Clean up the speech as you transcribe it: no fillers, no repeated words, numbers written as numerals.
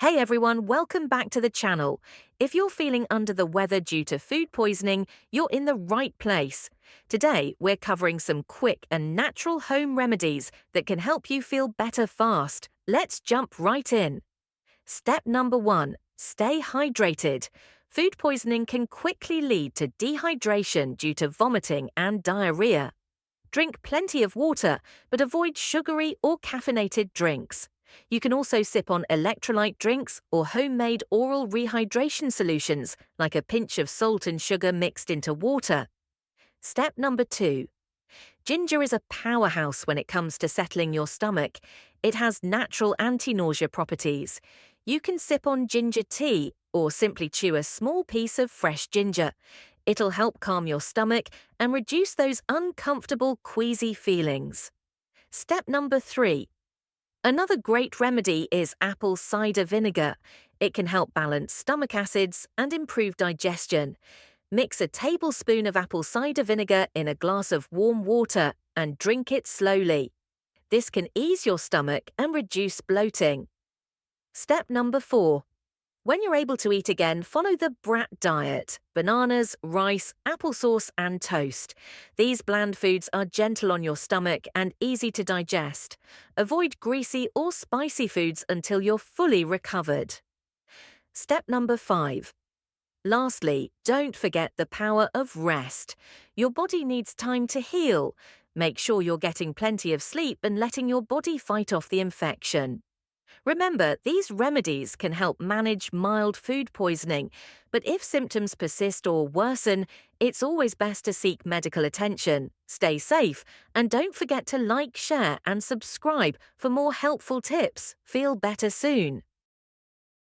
Hey everyone, welcome back to the channel. If you're feeling under the weather due to food poisoning, you're in the right place. Today, we're covering some quick and natural home remedies that can help you feel better fast. Let's jump right in. Step number 1. Stay hydrated. Food poisoning can quickly lead to dehydration due to vomiting and diarrhea. Drink plenty of water, but avoid sugary or caffeinated drinks. You can also sip on electrolyte drinks or homemade oral rehydration solutions like a pinch of salt and sugar mixed into water. Step number 2. Ginger is a powerhouse when it comes to settling your stomach. It has natural anti-nausea properties. You can sip on ginger tea or simply chew a small piece of fresh ginger. It'll help calm your stomach and reduce those uncomfortable, queasy feelings. Step number 3. Another great remedy is apple cider vinegar. It can help balance stomach acids and improve digestion. Mix a tablespoon of apple cider vinegar in a glass of warm water and drink it slowly. This can ease your stomach and reduce bloating. Step number 4. When you're able to eat again, follow the brat diet: bananas, rice, applesauce, and toast. These bland foods are gentle on your stomach and easy to digest. Avoid greasy or spicy foods until you're fully recovered. Step number 5. Lastly, don't forget the power of rest. Your body needs time to heal. Make sure you're getting plenty of sleep and letting your body fight off the infection. Remember, these remedies can help manage mild food poisoning, but if symptoms persist or worsen, it's always best to seek medical attention. Stay safe, and don't forget to like, share, and subscribe for more helpful tips. Feel better soon.